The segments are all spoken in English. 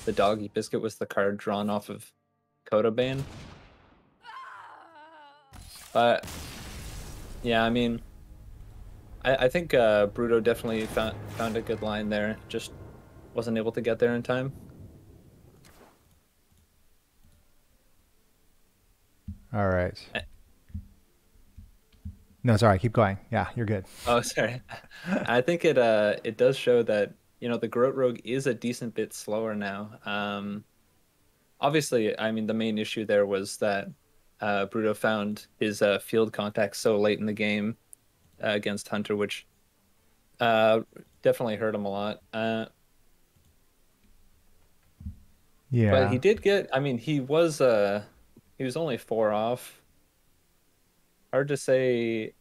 the Doggy Biscuit was the card drawn off of Kodabane. But yeah, I mean, I think Bruto definitely found a good line there. Just wasn't able to get there in time. All right. Eh, No, sorry. Keep going. Yeah, you're good. Oh, sorry. I think it does show that the Groat Rogue is a decent bit slower now. Obviously, I mean the main issue there was that Bruto found his field contact so late in the game against Hunter, which uh, definitely hurt him a lot. But he Yeah. did get, I mean, he was only four off. Hard to say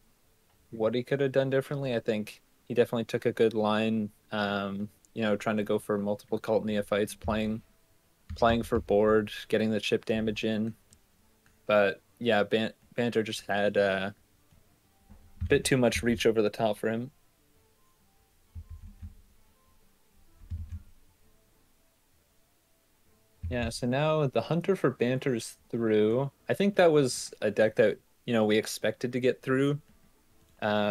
what he could have done differently. I think he definitely took a good line, trying to go for multiple cult neophytes, playing for board, getting the chip damage in. But yeah, Banter just had a bit too much reach over the top for him. Yeah, so now the Hunter for Banter is through. I think that was a deck that, we expected to get through,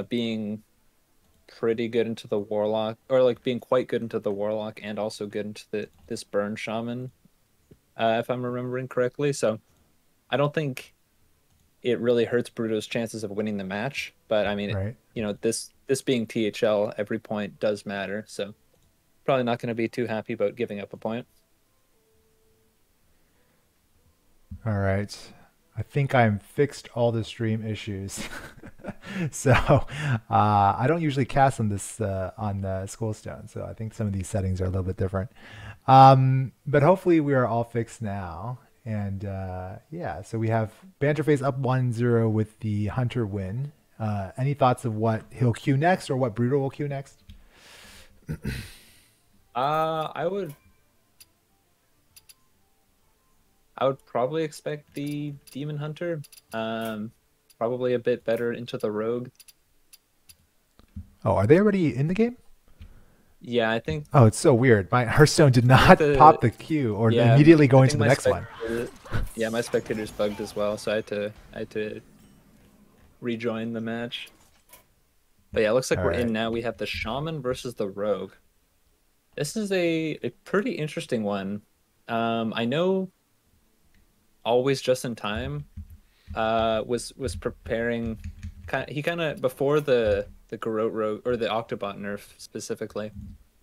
being pretty good into the Warlock, or like being quite good into the Warlock and also good into this Burn Shaman, if I'm remembering correctly. So I don't think it really hurts Bruto's chances of winning the match. But I mean, Right. this being THL, every point does matter. So probably not going to be too happy about giving up a point. All right. I think I'm fixed all the stream issues. So I don't usually cast on this on Schoolstone, so I think some of these settings are a little bit different. But hopefully we are all fixed now. And yeah, so we have Banterface up 1-0 with the Hunter win. Any thoughts of what he'll queue next or what Brutal will queue next? I would probably expect the Demon Hunter. Probably a bit better into the Rogue. Oh, are they already in the game? Yeah, I think Oh, it's so weird. My Hearthstone did I think not the pop the queue or yeah, immediately I go into think the my next one. spectator yeah, my spectator's bugged as well, so I had to rejoin the match. But yeah, it looks like All we're right. in now. We have the Shaman versus the Rogue. This is a pretty interesting one. I know Always Just in Time was preparing he kind of before the Garrote Rogue or the Octobot nerf specifically.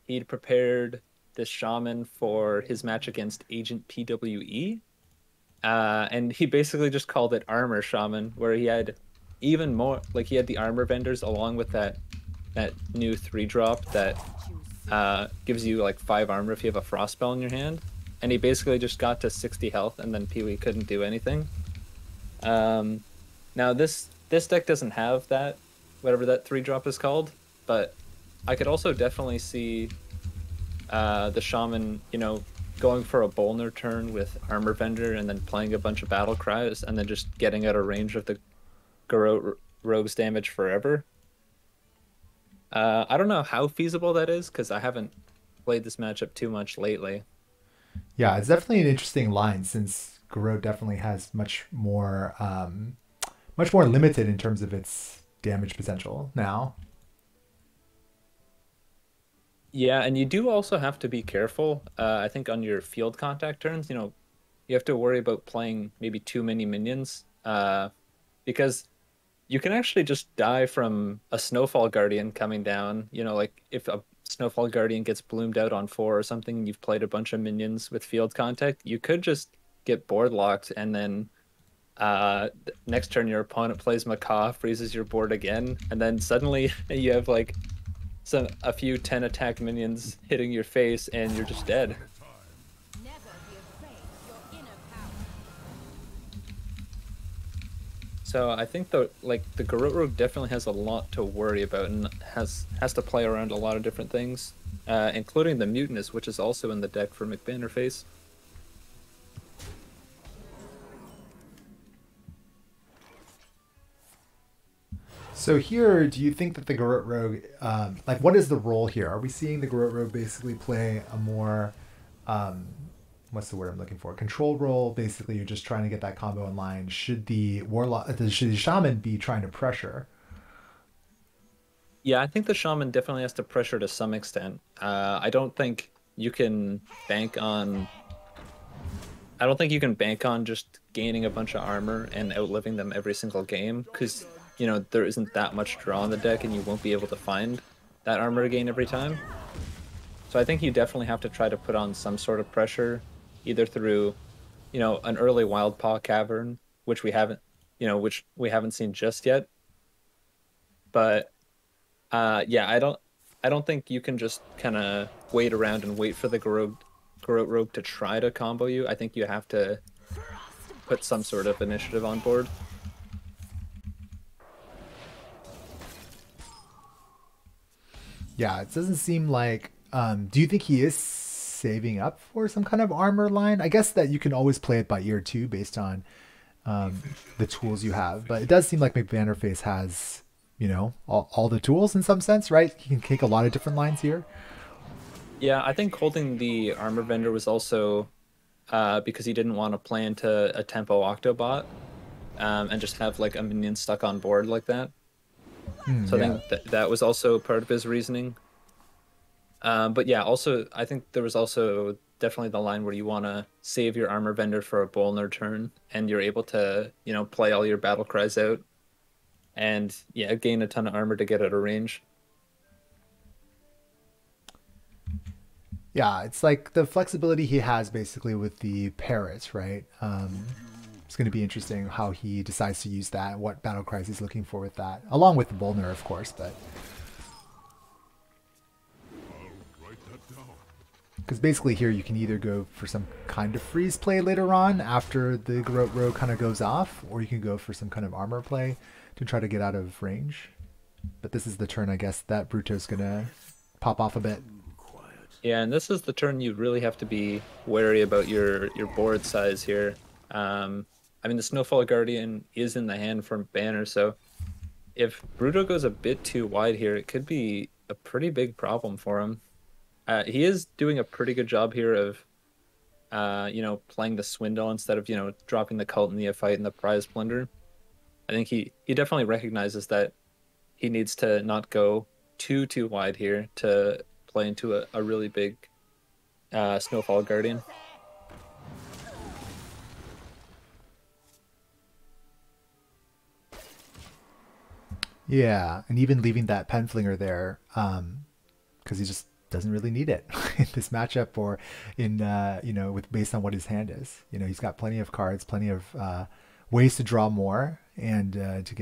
He'd prepared this shaman for his match against Agent PWE. And he basically just called it Armor Shaman, where he had even more, like he had the armor vendors along with that new 3-drop that gives you like 5 armor if you have a frost spell in your hand. And he basically just got to 60 health, and then Pee-wee couldn't do anything. Um, Now this deck doesn't have that, whatever that 3-drop is called, but I could also definitely see the shaman, going for a Bolner turn with Armor Vendor and then playing a bunch of Battle Cries and then just getting out of range of the Garrote Rogue's damage forever. I don't know how feasible that is because I haven't played this matchup too much lately. Yeah, it's definitely an interesting line since Garou definitely has much more limited in terms of its damage potential now. Yeah, and you do also have to be careful. I think on your field contact turns, you have to worry about playing maybe too many minions, because you can actually just die from a Snowfall Guardian coming down. Like if a Snowfall Guardian gets bloomed out on 4 or something, and you've played a bunch of minions with field contact, you could just get board locked, and then next turn your opponent plays Macaw, freezes your board again, and then suddenly you have like a few 10 attack minions hitting your face, and you're just dead. So I think the Garrote Rogue definitely has a lot to worry about and has to play around a lot of different things, including the Mutinous, which is also in the deck for McBannerface. So here, do you think that the Garrote Rogue, like, what is the role here? Are we seeing the Garrote Rogue basically play a more what's the word I'm looking for? Control roll. Basically, you're just trying to get that combo in line. Should the warlock, should the shaman be trying to pressure? Yeah, I think the shaman definitely has to pressure to some extent. I don't think you can bank on. I don't think you can bank on just gaining a bunch of armor and outliving them every single game because, there isn't that much draw on the deck and you won't be able to find that armor again every time. So I think you definitely have to try to put on some sort of pressure, either through, an early wild paw cavern, which we haven't seen just yet. But yeah, I don't think you can just kind of wait around and wait for the Garrote Rogue to try to combo you. I think you have to put some sort of initiative on board. Yeah, it doesn't seem like. Do you think he is saving up for some kind of armor line? I guess that you can always play it by ear too, based on the tools you have. But it does seem like McVanderface has, all the tools in some sense, right? He can take a lot of different lines here. Yeah, I think holding the armor vendor was also because he didn't want to play into a tempo Octobot and just have like a minion stuck on board like that. So I Yeah. think that was also part of his reasoning. But yeah, also I think there was also definitely the line where you want to save your armor vendor for a Bolner turn, and you're able to, play all your battle cries out, and yeah, gain a ton of armor to get out of range. Yeah, it's like the flexibility he has basically with the parrots, right? It's going to be interesting how he decides to use that, what battle cries he's looking for with that, along with the Bolner, of course. But because basically here you can either go for some kind of freeze play later on after the Garrote Row kind of goes off, or you can go for some kind of armor play to try to get out of range. But this is the turn, I guess, that Bruto's going to pop off a bit. Yeah, and this is the turn you really have to be wary about your board size here. I mean, the Snowfall Guardian is in the hand from Banner, so if Bruto goes a bit too wide here, it could be a pretty big problem for him. He is doing a pretty good job here of, playing the Swindle instead of, dropping the Cult Neophyte and the Prize Plunder. I think he definitely recognizes that he needs to not go too wide here to play into a really big Snowfall Guardian. Yeah, and even leaving that Penflinger there, because he just doesn't really need it in this matchup or in with based on what his hand is. He's got plenty of cards, plenty of ways to draw more and to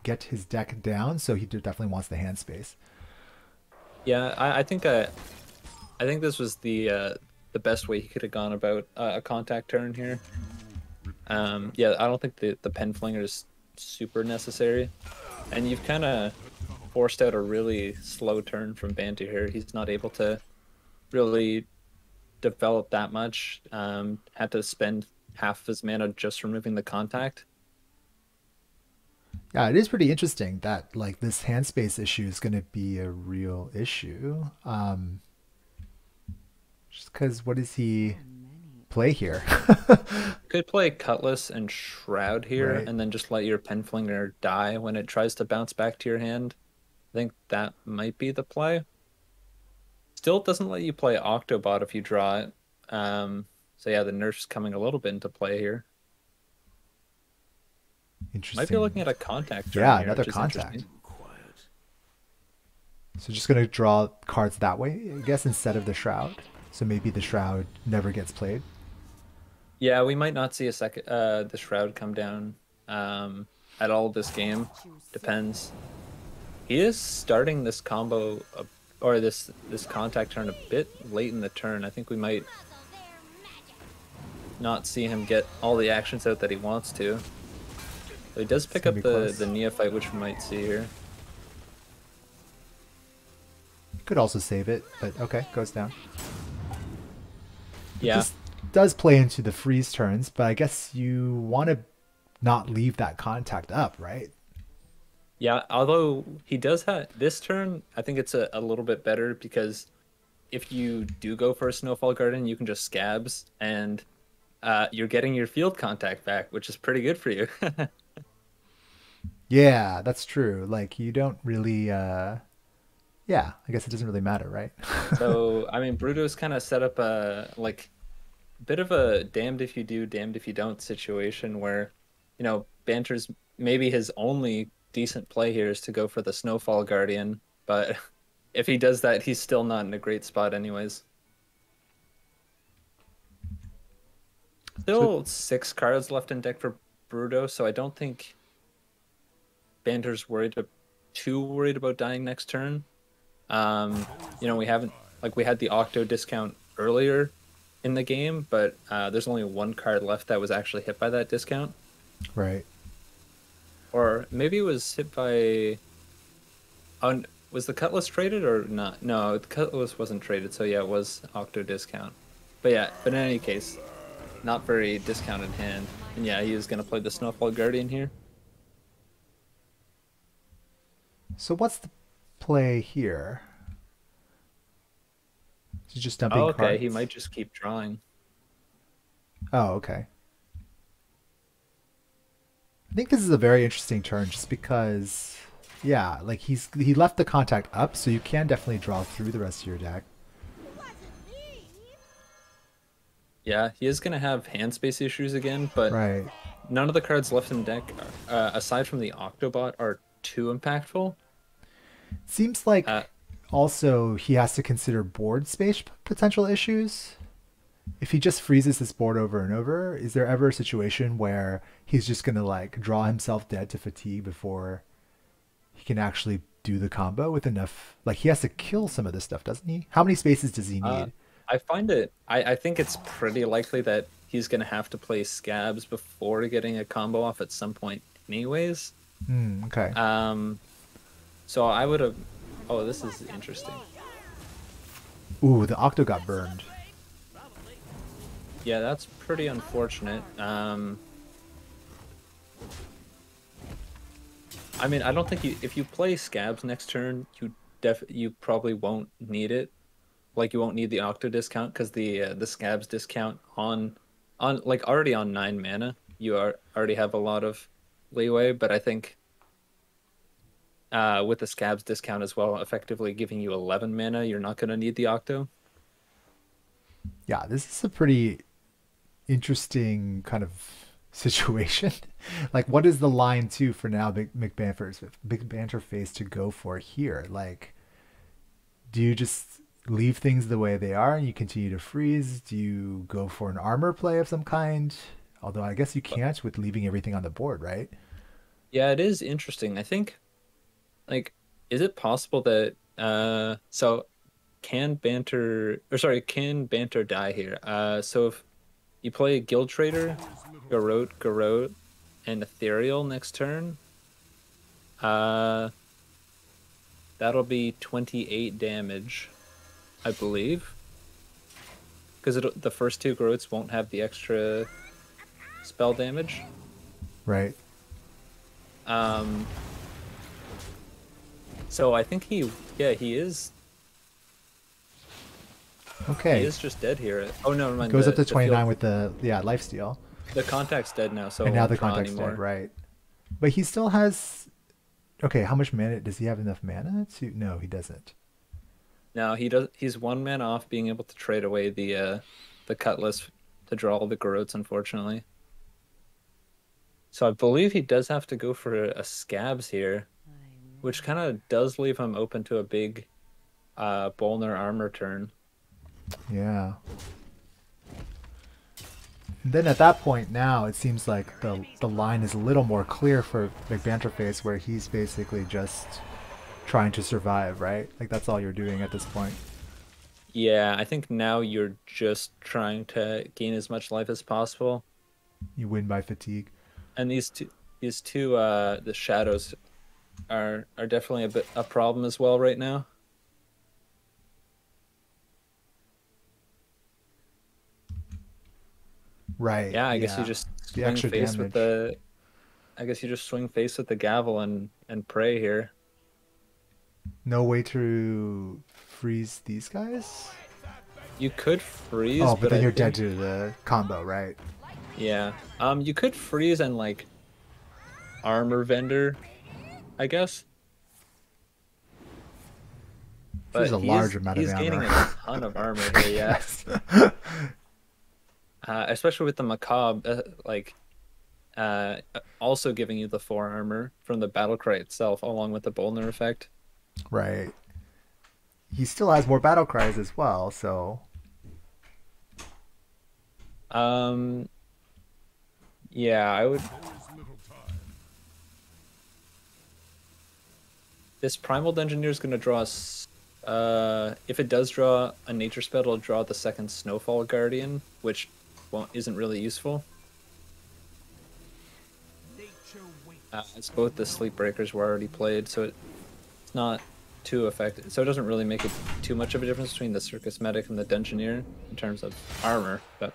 get his deck down. So he definitely wants the hand space. Yeah, I think this was the best way he could have gone about a contact turn here. Yeah, I don't think the pen flinger is super necessary, and you've kind of forced out a really slow turn from Bantu here. He's not able to really develop that much. Had to spend half of his mana just removing the contact. Yeah, it is pretty interesting that like this hand space issue is going to be a real issue. Just because what does he play here? Could play Cutlass and Shroud here, Right. and then just let your Penflinger die when it tries to bounce back to your hand. I think that might be the play. Still doesn't let you play Octobot if you draw it. So yeah, the nerf's coming a little bit into play here. Might be looking Interesting. at a contact turn Yeah, here, another which is contact. interesting. So just gonna draw cards that way, I guess, instead of the shroud. So maybe the shroud never gets played. Yeah, we might not see the Shroud come down at all this game. Depends. He is starting this combo or this contact turn a bit late in the turn. I think we might not see him get all the actions out that he wants to. So he does It's pick gonna up be the close. Neophyte, which we might see here. Could also save it, but okay, goes down. But Yeah. this does play into the freeze turns, but I guess you want to not leave that contact up, right? Yeah, although he does have this turn, I think it's a little bit better because if you do go for a Snowfall Garden, you can just scabs and you're getting your field contact back, which is pretty good for you. Yeah, that's true. Like you don't really yeah, I guess it doesn't really matter, right? So, I mean, Bruto's kind of set up a like bit of a damned if you do, damned if you don't situation where, Banter's maybe his only decent play here is to go for the Snowfall Guardian, but if he does that, he's still not in a great spot anyways. So Still 6 cards left in deck for Bruto, so I don't think Banter's too worried about dying next turn. We haven't like we had the Octo discount earlier in the game, but there's only one card left that was actually hit by that discount. right. Or maybe it was hit by was the Cutlass traded or not? No, the Cutlass wasn't traded, so yeah, it was Octo discount. But yeah, but in any case, not very discounted hand. And yeah, he is gonna play the Snowfall Guardian here. So what's the play here? He's just dumping Oh, okay, he cards. might just keep drawing. Oh, okay. I think this is a very interesting turn just because yeah, like he left the contact up, so you can definitely draw through the rest of your deck. Yeah, he is gonna have hand space issues again, but Right. none of the cards left in deck, aside from the Octobot, are too impactful. Seems Uh, like also he has to consider board space potential issues. If he just freezes this board over and over, is there ever a situation where he's just gonna like draw himself dead to fatigue before he can actually do the combo with enough? Like he has to kill some of this stuff, doesn't he? How many spaces does he uh, need? I think it's pretty likely that he's gonna have to play Scabs before getting a combo off at some point, anyways. Hmm. Okay. Um, so I would have. Oh, this is interesting. Ooh, the Octo got burned. Yeah, that's pretty unfortunate. I mean, I don't think if you play Scabs next turn, you probably won't need it. Like you won't need the Octo discount because the Scabs discount on like already on 9 mana, you already have a lot of leeway. But I think with the Scabs discount as well, effectively giving you 11 mana, you're not going to need the Octo. Yeah, this is a pretty interesting kind of situation. Like, what is the line too for now? Big Banter Face to go for here. Like, do you just leave things the way they are and you continue to freeze? Do you go for an armor play of some kind? Although I guess you But can't with leaving everything on the board, right? yeah, it is interesting. I think like is it possible that can Banter die here? So if you play Guild Trader, Garrote, and Ethereal next turn, uh that'll be 28 damage, I believe. Because the first two Garrotes won't have the extra spell damage. Right. Um so I think yeah, he Okay. is just dead here. Oh no, never mind. Goes up to The field 29 with the yeah lifesteal, the contact's dead now, so it and now won't the draw contact's dead. anymore. Right. But he still has. Okay, how much mana does he have enough mana to? No, he doesn't. Now he's 1 man off being able to trade away the Cutlass to draw all the Garrotes, unfortunately. So I believe he does have to go for a Scabs here, which kind of does leave him open to a big Bolner armor turn. Yeah. And then at that point now it seems like the line is a little more clear for McBanterface where he's basically just trying to survive, right? Like that's all you're doing at this point. Yeah, I think now you're just trying to gain as much life as possible. You win by fatigue. And these two the shadows are definitely a problem as well right now. Right. Yeah, Yeah. The extra damage. I guess you just swing face with the gavel and pray here. No way to freeze these guys? You could freeze, Oh, but but then I you're dead think to the combo, right? yeah. You could freeze and like armor vendor, I guess. Freeze But a large amount of he's armor. gaining a ton of armor here, yeah. Yes. Especially with the macabre, also giving you the four armor from the battle cry itself, along with the Bolner effect. Right. He still has more battle cries as well, so Um, yeah, I would. This Primal Dungeoneer is going to draw us. If it does draw a nature spell, it'll draw the second Snowfall Guardian, which isn't really useful. It's both the Sleep Breakers were already played, so it's not too effective. So it doesn't really make it too much of a difference between the Circus Medic and the Dungeoneer in terms of armor, but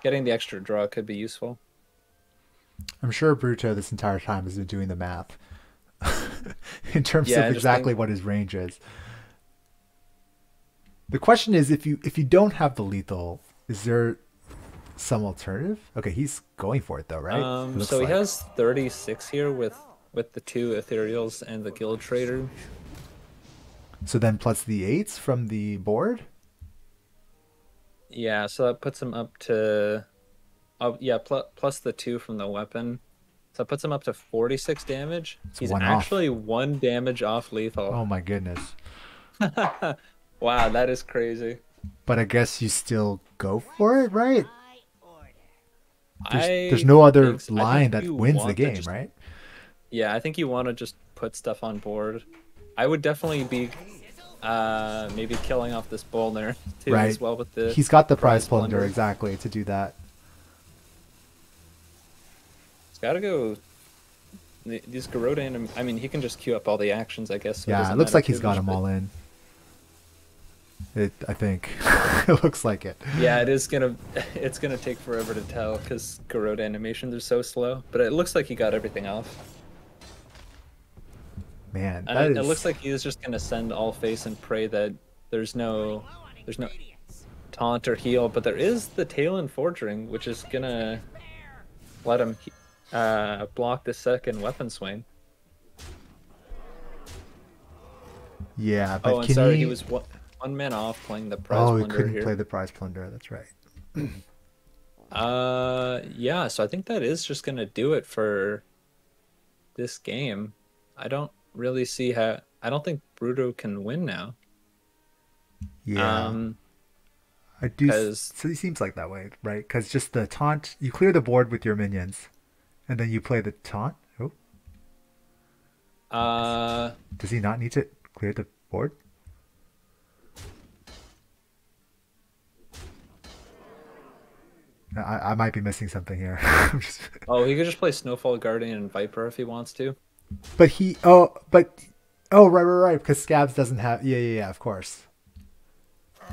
getting the extra draw could be useful. I'm sure Bruto this entire time has been doing the math in terms Yeah, of and just exactly think, what his range is. The question is if you don't have the lethal, is there some alternative? Okay, he's going for it though, right? It looks so he like. has 36 here with the two Ethereals and the Guild Trader. So then plus the eights from the board? Yeah, so that puts him up to yeah, plus the two from the weapon. So that puts him up to 46 damage. It's He's one off. actually one damage off lethal. Oh my goodness. Wow, that is crazy. But I guess you still go for it, right? There's I no other think so. I think line that you wins the want to game, just right? yeah, I think you want to just put stuff on board. I would definitely be maybe killing off this Bolner too Right. as well with the He's got the prize prize plunder plunder. exactly to do that. It's got to go. These Garodan, I mean, he can just queue up all the actions, I guess, so it Yeah, it doesn't looks matter like he's too got much. them But all in. I think it looks like it. yeah, it is gonna, it's gonna take forever to tell because Garrote animations are so slow. But it looks like he got everything off, Man, and that it looks is. like he is just gonna send all face and pray that there's no, there's no taunt or heal. But there is the Talon Forging, which is gonna let him block the second weapon swing. Yeah, Oh, but and can sorry, he he? was one man off playing the prize Oh, he plunder couldn't play here. the prize plunder. That's right. Yeah, so I think that is just gonna do it for this game. I don't really see how I don't think Bruto can win now. Yeah, Um, I do. because So he seems like that way, right? Because just the taunt, you clear the board with your minions, and then you play the taunt. Oh, uh does he not need to clear the board? I might be missing something here. oh, he could just play Snowfall Guardian and Viper if he wants to. But he. Oh, but. Oh, right. Because Scabs doesn't have. Yeah. Of course.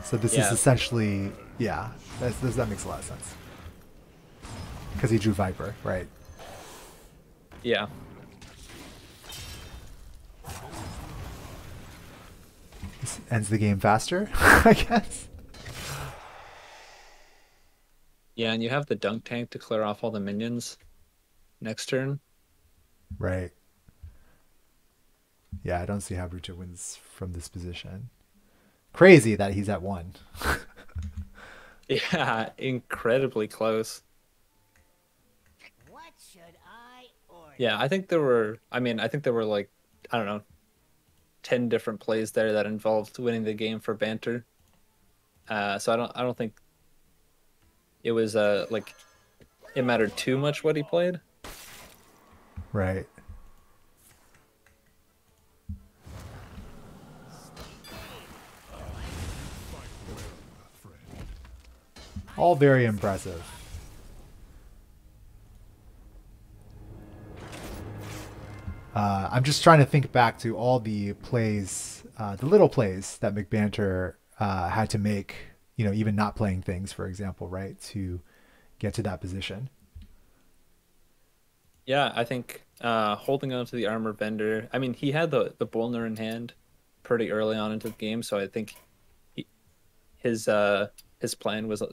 So this is Yeah, essentially. Yeah, that makes a lot of sense. Because he drew Viper, right? yeah. This ends the game faster, I guess. Yeah, and you have the dunk tank to clear off all the minions next turn. Right. Yeah, I don't see how Bruto wins from this position. Crazy that he's at one. Yeah, incredibly close. What should I order? Yeah, I think there were like, I don't know, 10 different plays there that involved winning the game for banter. So I don't think it was like it mattered too much what he played. Right. All very impressive. I'm just trying to think back to all the plays, the little plays that McBanter had to make, even not playing things, for example, right, to get to that position. Yeah, I think holding on to the armor vendor. I mean, he had the Bolner in hand. pretty early on into the game, so I think he, his plan was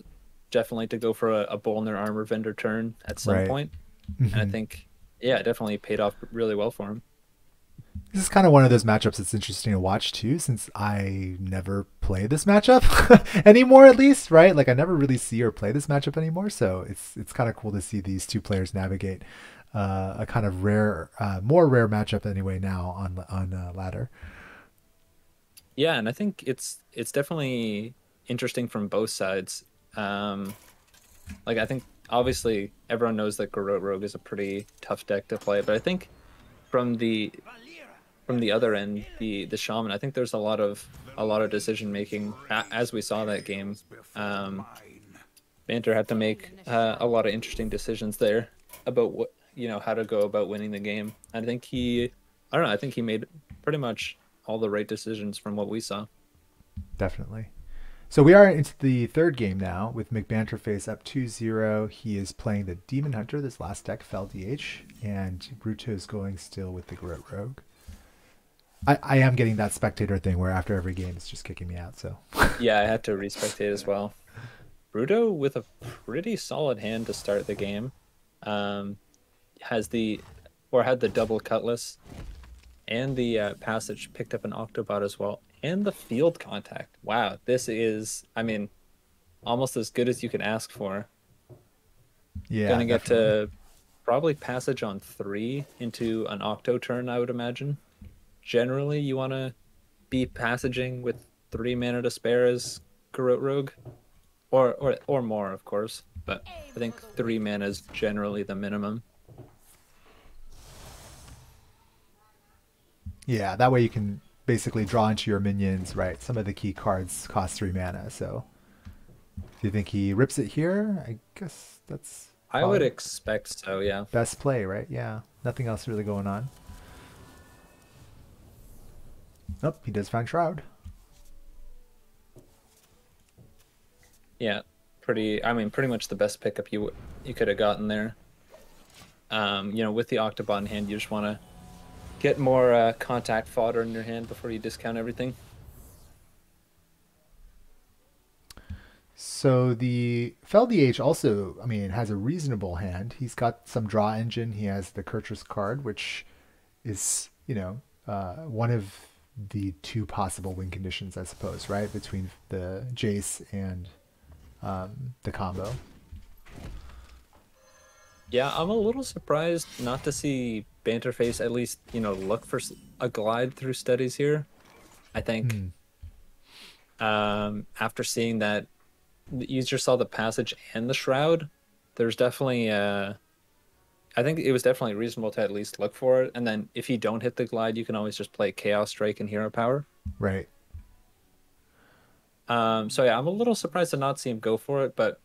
definitely to go for a Bolner armor vendor turn at some Right. point, and I Hmm. think yeah, it definitely paid off really well for him. This is kind of one of those matchups that's interesting to watch too, since I never play this matchup anymore, at least, right? Like I never really see or play this matchup anymore, so it's kind of cool to see these two players navigate a kind of rare, more rare matchup anyway now on ladder. Yeah, and I think it's definitely interesting from both sides. Um, like I think obviously everyone knows that Garrote Rogue is a pretty tough deck to play, but I think from the from the other end, the Shaman, I think there's a lot of decision making as we saw that game. Um, Banter had to make a lot of interesting decisions there about what how to go about winning the game. I think I don't know, I think he made pretty much all the right decisions from what we saw. Definitely. So we are into the third game now with McBanterface up 2-0. He is playing the Demon Hunter, this last deck, fell DH, and Bruto is going still with the Garrote Rogue. I am getting that spectator thing where after every game it's just kicking me out. So Yeah, I had to respectate as well. Bruto with a pretty solid hand to start the game. Um, has the or had the double cutlass and the passage picked up an Octobot as well, and the field contact. Wow, this is, I mean, almost as good as you can ask for. yeah, Gonna get definitely. to probably passage on 3 into an Octo turn, I would imagine. Generally, you want to be passaging with 3 mana to spare as Garrote Rogue, or more, of course. But I think 3 mana is generally the minimum. Yeah, that way you can basically draw into your minions, right? Some of the key cards cost 3 mana. So do you think he rips it here? I guess that's I would probably expect so, yeah. best play, right? Yeah. Nothing else really going on. Oh, he does find Shroud. Yeah, pretty. I mean, pretty much the best pickup you could have gotten there. With the Octobot in hand, you just want to get more contact fodder in your hand before you discount everything. So the Fel DH also, I mean, has a reasonable hand. He's got some draw engine. He has the Kurtrus card, which is, one of the two possible win conditions, I suppose, right? Between the Jace and the combo. Yeah, I'm a little surprised not to see Banterface at least, look for a glide through studies here. I think Hmm. after seeing that the user saw the passage and the shroud, there's definitely I think it was definitely reasonable to at least look for it. And then if you don't hit the glide, you can always just play Chaos Strike and Hero Power. Right. So yeah, I'm a little surprised to not see him go for it, but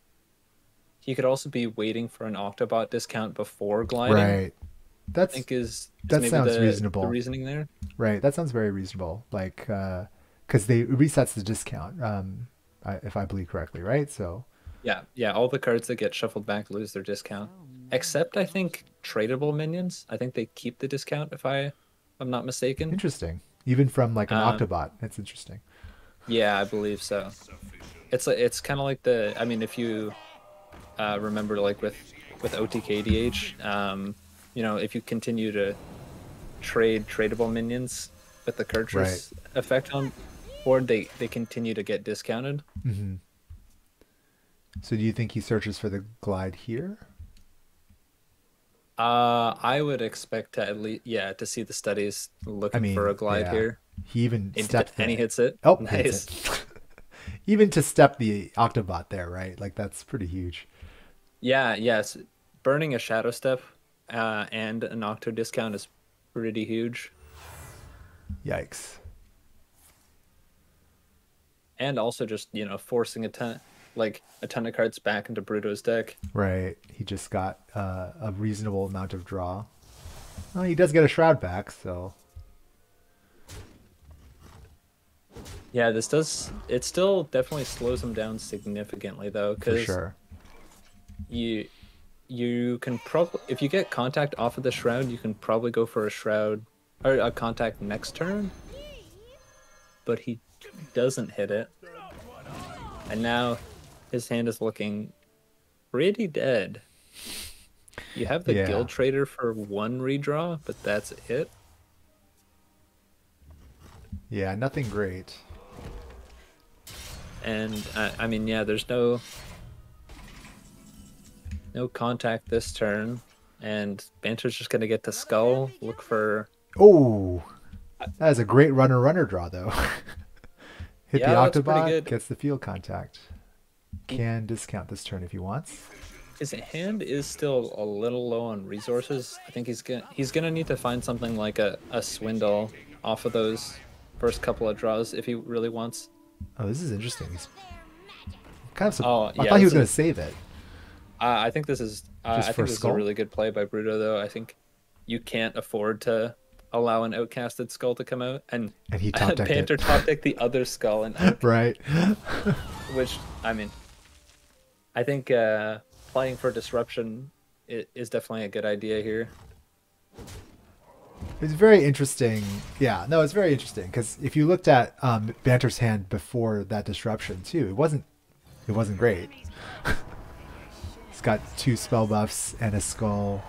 he could also be waiting for an Octobot discount before gliding. Right. I That's think is that maybe sounds the reasonable. reasoning there. Right. That sounds very reasonable. Like, because they it resets the discount, if I believe correctly, right? So Yeah, yeah, all the cards that get shuffled back lose their discount. Except I think tradable minions. I think they keep the discount if I'm not mistaken. interesting. Even from like an Um, Octobot, that's interesting. yeah, I believe so. It's kind of like the I mean if you remember like with OTKDH, if you continue to trade tradable minions with the Right. Kurtrus effect on board, they continue to get discounted. Hmm. So do you think he searches for the glide here? I would expect to at least yeah to see the studies I looking for a mean, glide yeah. here. He even stepped And he the. hits it. Oh, he hits Nice. it. Even to step the Octobot there, right? Like that's pretty huge. Yeah, yes. Burning a Shadow Step and an Octo discount is pretty huge. Yikes. And also just, forcing a ton of cards back into Bruto's deck. Right. He just got a reasonable amount of draw. Well, he does get a shroud back, so Yeah, it still definitely slows him down significantly though, for because sure. you you can probably if you get contact off of the shroud, you can probably go for a shroud or a contact next turn. but he doesn't hit it. And now his hand is looking pretty dead. You have the Yeah. Guild Trader for one redraw, but that's it. Yeah, nothing great. And I mean, yeah, there's no contact this turn, and Banter's just gonna get to Skull, look for. Oh, that is a great runner draw though. Hit the Yeah, that's pretty Octobot, good. gets the field contact. Can discount this turn if he wants. His hand is still a little low on resources. I think he's gonna need to find something like a swindle off of those first couple of draws if he really wants. Oh, this is interesting. He's kind of. Oh I yeah, thought he this was going to is. save it I think this is. just I for think a this is a skull. really good play by Bruto, though. I think you can't afford to allow an outcasted skull to come out, and And he top decked Panther it. top deck the other skull, and Right. which I mean, I think playing for disruption is definitely a good idea here. It's very interesting. Yeah, no, it's very interesting because if you looked at Banter's hand before that disruption too, it wasn't great. He's got 2 spell buffs and a skull.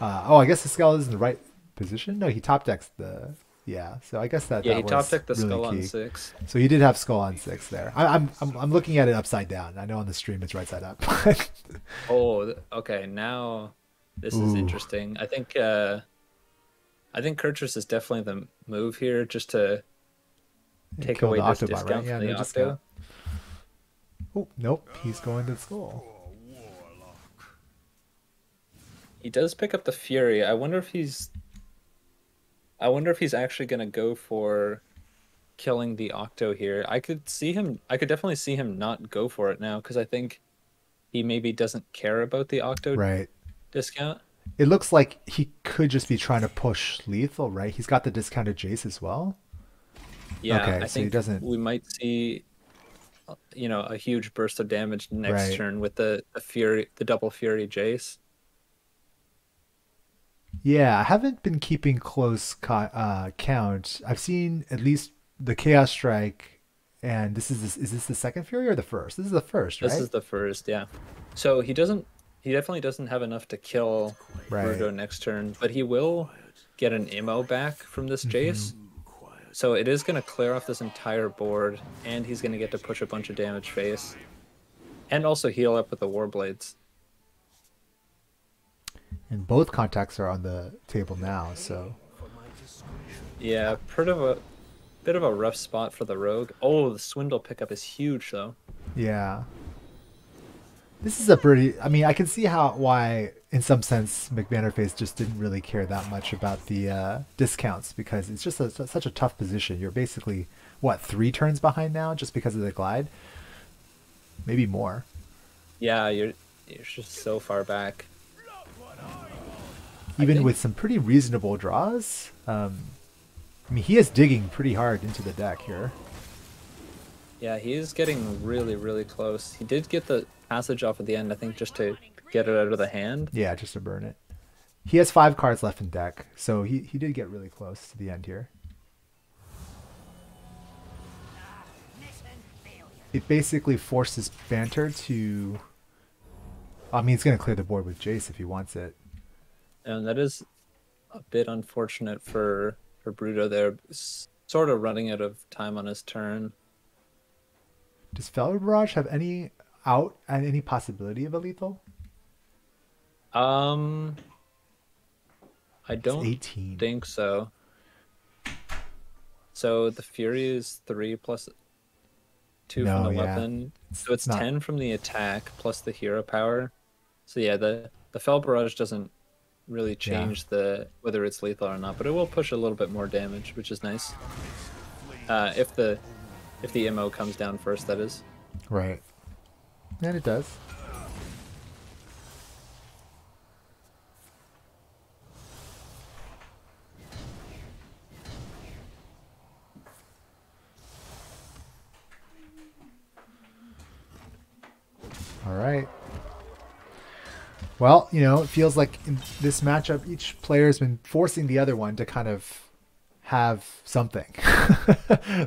Oh, I guess the skull is in the right position. No, he top decks the. Yeah, so I guess that Yeah, he that top was decked the really skull on key. 6. So he did have skull on 6 there. I'm looking at it upside down. I know on the stream it's right side up. Oh, okay. Now this is Ooh. interesting. I think Kurtrus is definitely the move here, just to take Kill away the this Octobot, discount right? Yeah, from the no Octo. discount. Oh, nope, he's going to the skull. He does pick up the Fury. I wonder if he's actually gonna go for killing the Octo here. I could definitely see him not go for it now, because I think he maybe doesn't care about the Octo Right. discount. It looks like he could just be trying to push lethal, right? He's got the discounted Jace as well. Yeah, Okay, I so he think doesn't. we might see a huge burst of damage next Right. turn with the Fury, the double Fury Jace. Yeah, I haven't been keeping close count. I've seen at least the Chaos Strike, and is this the second Fury or the first? This is the first, This right? is the first, yeah. So he definitely doesn't have enough to kill Right. Bruto next turn, but he will get an ammo back from this Jace. Mm-hmm. So it is going to clear off this entire board, and he's going to get to push a bunch of damage face, and also heal up with the Warblades. And both contacts are on the table now, so Yeah, bit of a rough spot for the Rogue. Oh, the Swindle pickup is huge, though. yeah. This is a pretty. I mean, I can see why, in some sense, McBannerface just didn't really care that much about the discounts because it's just such a tough position. You're basically what 3 turns behind now just because of the glide, maybe more. Yeah, you're just so far back. Even think- with some pretty reasonable draws. I mean, he is digging pretty hard into the deck here. Yeah, he is getting really, really close. He did get the passage off at the end, I think, just to get it out of the hand. Yeah, just to burn it. He has 5 cards left in deck, so he did get really close to the end here. It basically forces Banter to. I mean, he's going to clear the board with Jace if he wants it. And that is a bit unfortunate for Bruto there. Sort of running out of time on his turn. Does Fellow Barrage have any out and any possibility of a lethal? I It's don't 18. think so. So the Fury is 3 plus 2 from No, the yeah. weapon. So it's not- 10 from the attack plus the hero power. So yeah, the Fel Barrage doesn't really change whether it's lethal or not, but it will push a little bit more damage, which is nice. If the MO comes down first, that is. Right. And it does. All right. Well, it feels like in this matchup, each player has been forcing the other one to kind of have something,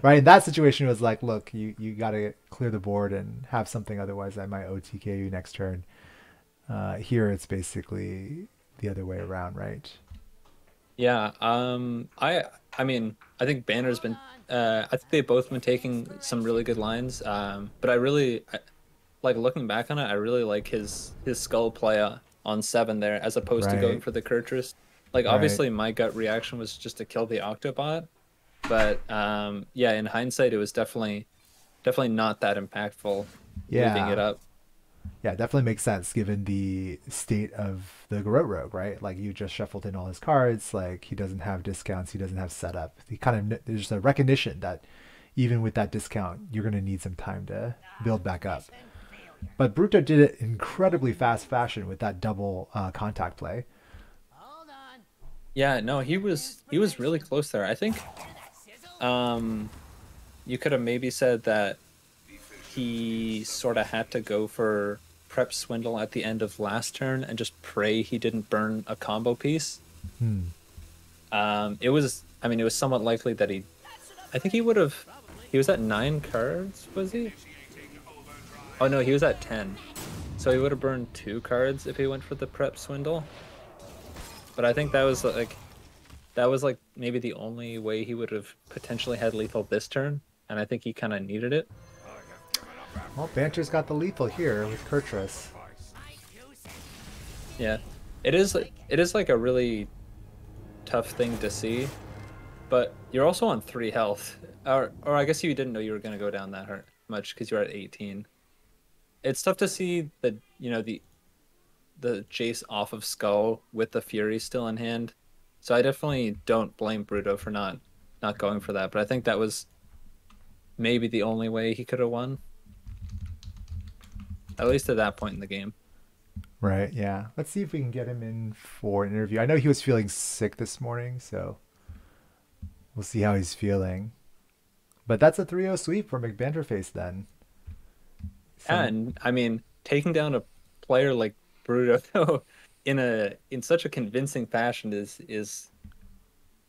right? In that situation, it was like, look, you got to clear the board and have something, otherwise I might OTK you next turn. Here, it's basically the other way around, right? Yeah, I mean, I think Banner's been I think they've both been taking some really good lines. But like looking back on it, I really like his skull play on 7 there as opposed to going Right, for the Kurtrus. Like right. obviously my gut reaction was just to kill the Octobot, but yeah, in hindsight it was definitely not that impactful leaving it Yeah, up. yeah, definitely makes sense given the state of the Garrote Rogue, right? Like you just shuffled in all his cards, like he doesn't have discounts, he doesn't have setup. He kind of there's a recognition that even with that discount, you're going to need some time to build back up. Mission failure. But Bruto did it in incredibly fast fashion with that double contact play. Hold on. Yeah, no, he was really Information. close there. I think Hear that sizzle? um you could have maybe said that he sort of had to go for prep swindle at the end of last turn and just pray he didn't burn a combo piece. Hmm. It was, I mean, it was somewhat likely that That's enough I think he pressure. would have, Probably. he was at 9 cards, was he? Oh no, he was at 10. So he would have burned 2 cards if he went for the prep swindle. But I think that was like maybe the only way he would have potentially had lethal this turn. And I think he kind of needed it. Well, Banter's got the lethal here with Kurtrus. My 2 cents. Yeah. It is like a really tough thing to see, but you're also on 3 health. Or I guess you didn't know you were gonna go down that hard much because you're at 18. It's tough to see the the Jace off of Skull with the Fury still in hand. So I definitely don't blame Bruto for not going for that, but I think that was maybe the only way he could have won, at least at that point in the game. Right, yeah. Let's see if we can get him in for an interview. I know he was feeling sick this morning, so we'll see how he's feeling. But that's a 3-0 sweep for McBanterface then. Some And I mean, taking down a player like Bruto though in such a convincing fashion is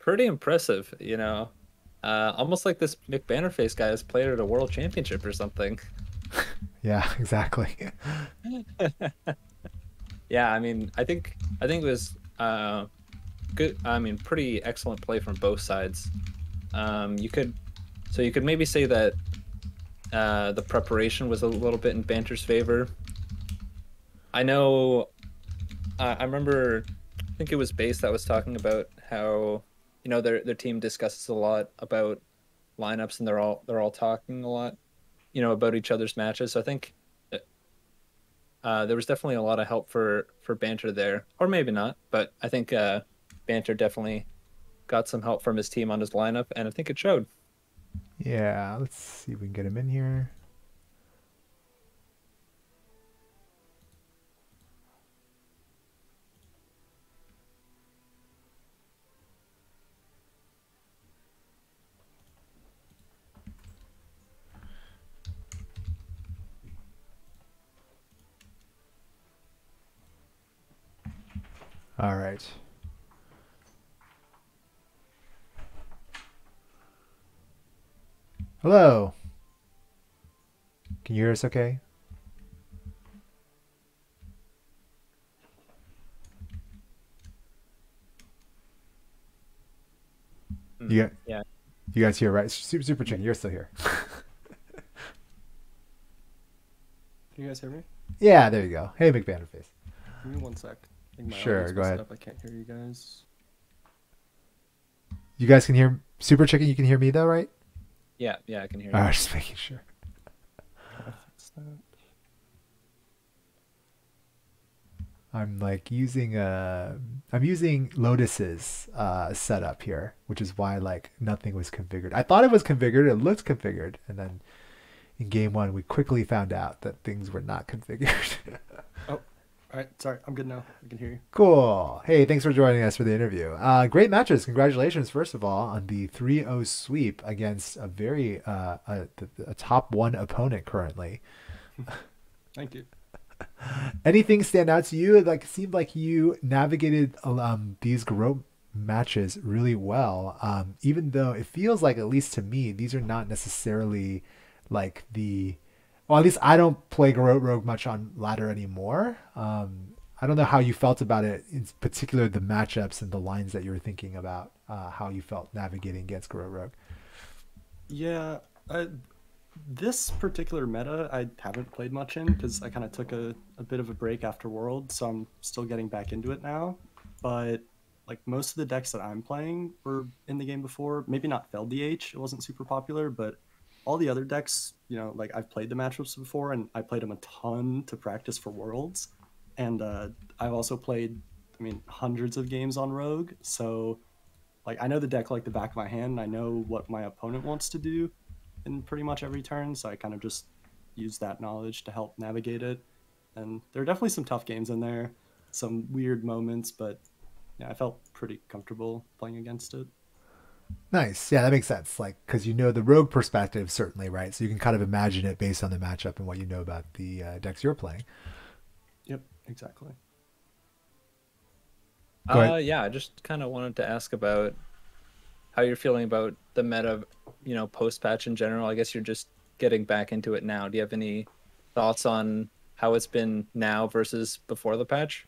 pretty impressive, you know. Almost like this Mick Bannerface guy has played at a world championship or something. yeah, exactly. Yeah, I mean, I think it was good. I mean, pretty excellent play from both sides. You could so you could maybe say that the preparation was a little bit in Banter's favor. I know. I remember. I think it was Base that was talking about how their team discusses a lot about lineups and they're all talking a lot about each other's matches. So I think there was definitely a lot of help for Banter there, or maybe not, but I think Banter definitely got some help from his team on his lineup, and I think it showed. Yeah, let's see if we can get him in here. All right. Hello. Can you hear us okay? Mm, You, yeah, you guys here, right? Super Chicken, you're still here. Can you guys hear me? Yeah, there you go. Hey, McBanterface. Give me 1 sec. I think my Sure, audio's go messed ahead. up. I can't hear you guys. You guys can hear Super Chicken. You can hear me though, right? yeah, I can hear All you. right, just making sure. How do I fix that? I'm like using I'm using Lotus's setup here, which is why like nothing was configured. I thought it was configured, it looked configured, and then in game one we quickly found out that things were not configured. Oh, all right. Sorry, I'm good now. I can hear you. Cool. Hey, thanks for joining us for the interview. Great matches. Congratulations, first of all, on the 3-0 sweep against a very a top one opponent currently. Thank you. Anything stand out to you? Like, it seemed like you navigated these Garou matches really well. Even though it feels like, at least to me, these are not necessarily like the. Well, at least I don't play Garrote Rogue much on ladder anymore. I don't know how you felt about it, in particular the matchups and the lines that you were thinking about, how you felt navigating against Garrote Rogue. Yeah, this particular meta I haven't played much in because I kind of took a bit of a break after World, so I'm still getting back into it now. But like most of the decks that I'm playing were in the game before. Maybe not Feld DH, it wasn't super popular, but all the other decks, like I've played the matchups before and I played them a ton to practice for Worlds. And I've also played, I mean, hundreds of games on Rogue. So like I know the deck like the back of my hand. And I know what my opponent wants to do in pretty much every turn. So I kind of just use that knowledge to help navigate it. And there are definitely some tough games in there, some weird moments, but yeah, I felt pretty comfortable playing against it. Nice. Yeah, that makes sense. Like, because you know the rogue perspective, certainly, right? So you can kind of imagine it based on the matchup and what you know about the decks you're playing. Yep, exactly. Go ahead. Yeah, I just kind of wanted to ask about how you're feeling about the meta, post patch in general. I guess you're just getting back into it now. Do you have any thoughts on how it's been now versus before the patch?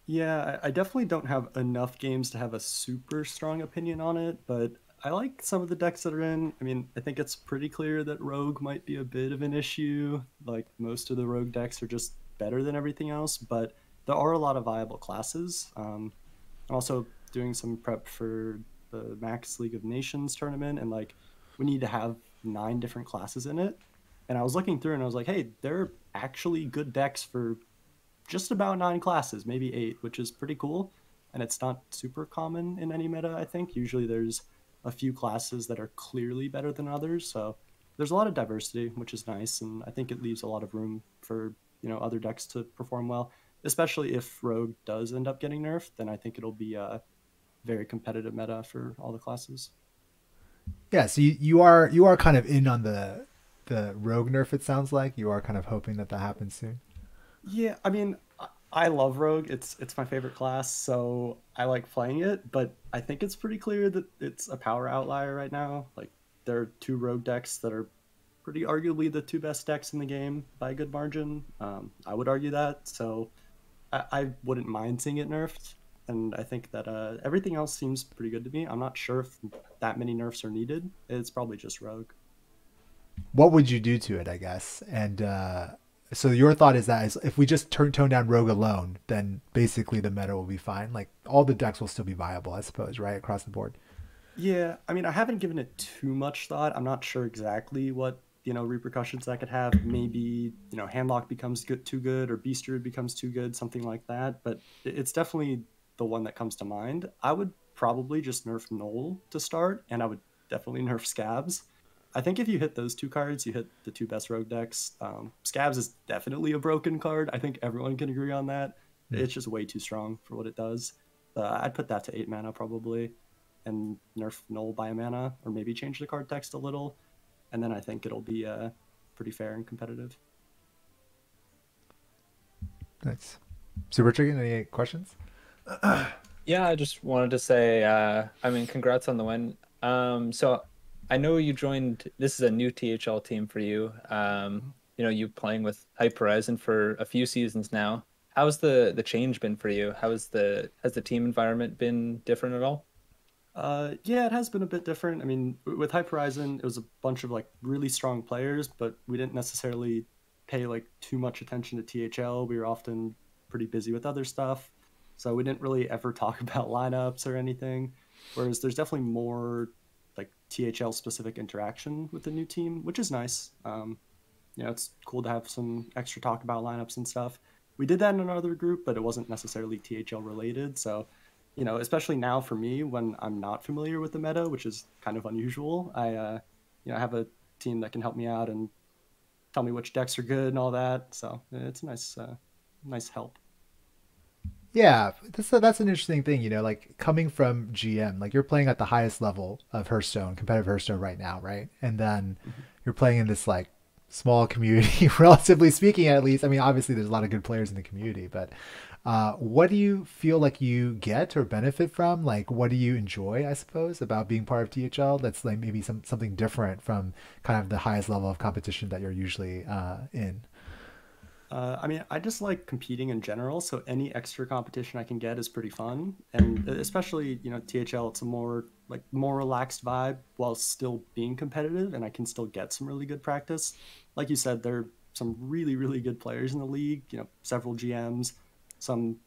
Yeah, I definitely don't have enough games to have a super strong opinion on it, but I like some of the decks that are in. I mean, I think it's pretty clear that Rogue might be a bit of an issue. Like most of the Rogue decks are just better than everything else, but there are a lot of viable classes. I'm also doing some prep for the Max League of Nations tournament, and like we need to have 9 different classes in it. And I was looking through and I was like, hey, there are actually good decks for just about 9 classes, maybe 8, which is pretty cool. And it's not super common in any meta, I think. Usually there's a few classes that are clearly better than others. So there's a lot of diversity, which is nice. And I think it leaves a lot of room for, other decks to perform well, especially if Rogue does end up getting nerfed, then I think it'll be a very competitive meta for all the classes. Yeah, so you are kind of in on the rogue nerf. It sounds like you are kind of hoping that that happens soon. Yeah, I mean, I love Rogue. It's my favorite class, so I like playing it. But I think it's pretty clear that it's a power outlier right now. Like there are 2 Rogue decks that are pretty arguably the 2 best decks in the game by a good margin. I would argue that. So I wouldn't mind seeing it nerfed. And I think that everything else seems pretty good to me. I'm not sure if that many nerfs are needed. It's probably just Rogue. What would you do to it, I guess? And so your thought is that if we just tone down rogue alone, then basically the meta will be fine. Like all the decks will still be viable, I suppose, right across the board. Yeah, I mean, I haven't given it too much thought. I'm not sure exactly what, repercussions that could have. Maybe, Handlock becomes too good or Beaster becomes too good, something like that. But it's definitely the one that comes to mind. I would probably just nerf Null to start, and I would definitely nerf Scabs. I think if you hit those 2 cards, you hit the 2 best rogue decks. Scabs is definitely a broken card. I think everyone can agree on that. Hmm. It's just way too strong for what it does. I'd put that to 8 mana probably, and nerf Null by a mana, or maybe change the card text a little, and then I think it'll be pretty fair and competitive. Nice. Super Chicken, any questions? Yeah, I just wanted to say, I mean, congrats on the win. So I know you joined, this is a new THL team for you. You playing with Hype Horizon for a few seasons now. How's the change been for you? Has the team environment been different at all? Yeah, it has been a bit different. I mean, with Hype Horizon, it was a bunch of like really strong players, but we didn't necessarily pay like too much attention to THL. We were often pretty busy with other stuff, so we didn't really ever talk about lineups or anything. Whereas there's definitely more like THL specific interaction with the new team, which is nice. It's cool to have some extra talk about lineups and stuff. We did that in another group, but it wasn't necessarily THL related. So, especially now for me when I'm not familiar with the meta, which is kind of unusual, I have a team that can help me out and tell me which decks are good and all that. So it's a nice help. Yeah, that's an interesting thing, like coming from GM, like you're playing at the highest level of Hearthstone, competitive Hearthstone right now, right? And then Mhm. you're playing in this like small community, relatively speaking, at least. I mean, obviously there's a lot of good players in the community, but What do you feel like you get or benefit from? Like, what do you enjoy, I suppose, about being part of THL? That's like maybe something different from kind of the highest level of competition that you're usually in. I mean, I just like competing in general, so any extra competition I can get is pretty fun. And especially, THL, it's a more relaxed vibe while still being competitive, and I can still get some really good practice. Like you said, there are some really, really good players in the league, several GMs, some,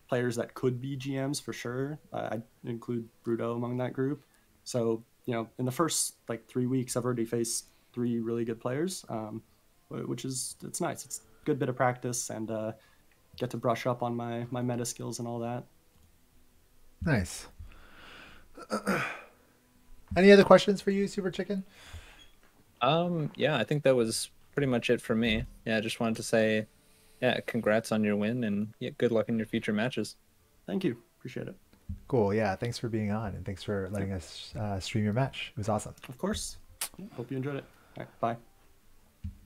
players that could be GMs for sure. I include Bruto among that group. So, in the first like 3 weeks, I've already faced three really good players. Which is it's nice. It's a good bit of practice and get to brush up on my meta skills and all that. Nice. Any other questions for you, Super Chicken? Yeah, I think that was pretty much it for me. Yeah, I just wanted to say, yeah, congrats on your win and yeah, good luck in your future matches. Thank you. Appreciate it. Cool. Yeah. Thanks for being on and thanks for letting us stream your match. It was awesome. Of course. Yeah, hope you enjoyed it. All right, bye.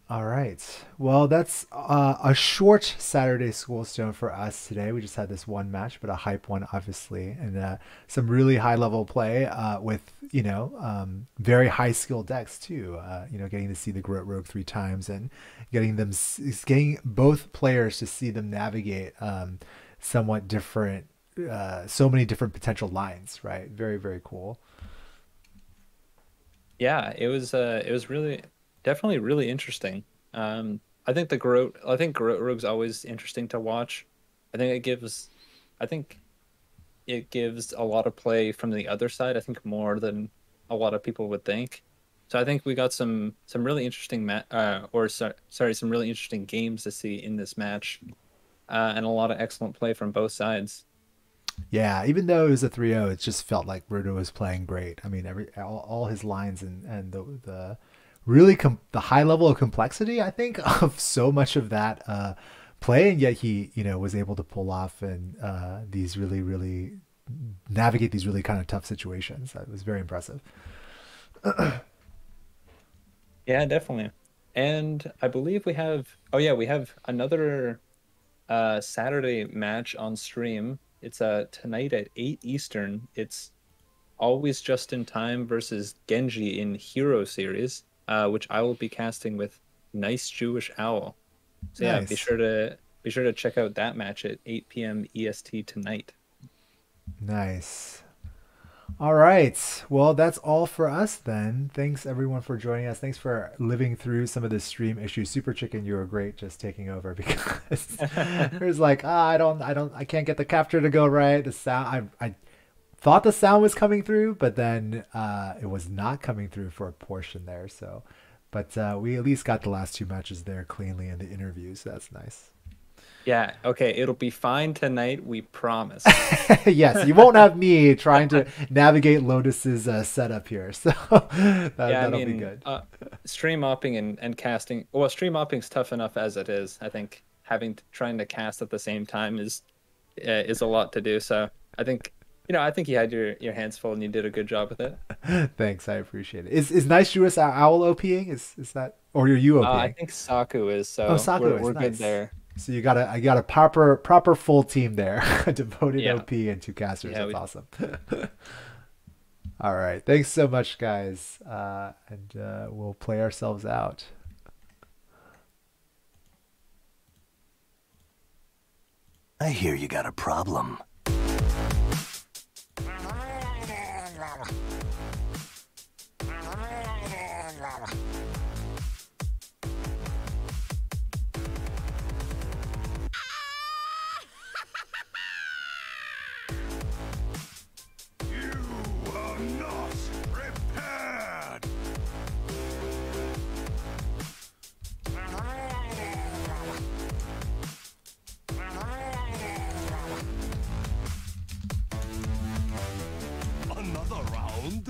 All right. Well, that's a short Saturday Schoolstone for us today. We just had this one match, but a hype one, obviously, and some really high level play with very high skill decks too. Getting to see the Groat Rogue 3 times and getting both players to see them navigate somewhat different, so many different potential lines. Right. Very, very cool. Yeah, it was really definitely really interesting. I think Groat Rogue's always interesting to watch. I think it gives I think it gives a lot of play from the other side, I think more than a lot of people would think. So I think we got some really interesting some really interesting games to see in this match, and a lot of excellent play from both sides. Yeah, even though it was a 3-0, it just felt like Bruto was playing great. I mean, all his lines and the really the high level of complexity, I think, of so much of that play, and yet he was able to pull off and these really navigate these really kind of tough situations. It was very impressive. Yeah, definitely. And I believe we have, oh yeah, we have another Saturday match on stream. It's tonight at 8 Eastern. It's Always Just in Time versus Genji in Hero Series, which I will be casting with Nice Jewish Owl. So yeah, Nice. be sure to check out that match at 8 p.m. EST tonight. Nice. All right. Well, that's all for us then. Thanks everyone for joining us. Thanks for living through some of the stream issues. Super Chicken, you were great just taking over because there's like, I can't get the capture to go right. The sound, I thought the sound was coming through, but then it was not coming through for a portion there. So, but we at least got the last two matches there cleanly in the interviews. So that's nice. Yeah, okay, it'll be fine tonight, we promise. Yes, you won't have me trying to navigate Lotus's setup here, so Yeah, I that'll be mean, good. stream opping and casting. Well, stream opping's tough enough as it is. I think trying to cast at the same time is a lot to do. So I think I think you had your hands full and you did a good job with it. Thanks, I appreciate it. Is Nice Jewish Owl OPing? Is that, or are you I OPing? think Saku is, Oh, so Saku is we're good nice. there. So I got a proper full team there, a devoted Yeah, OP and two casters. yeah, That's awesome. All right, thanks so much, guys, and we'll play ourselves out. I hear you got a problem. You are not prepared. Another round?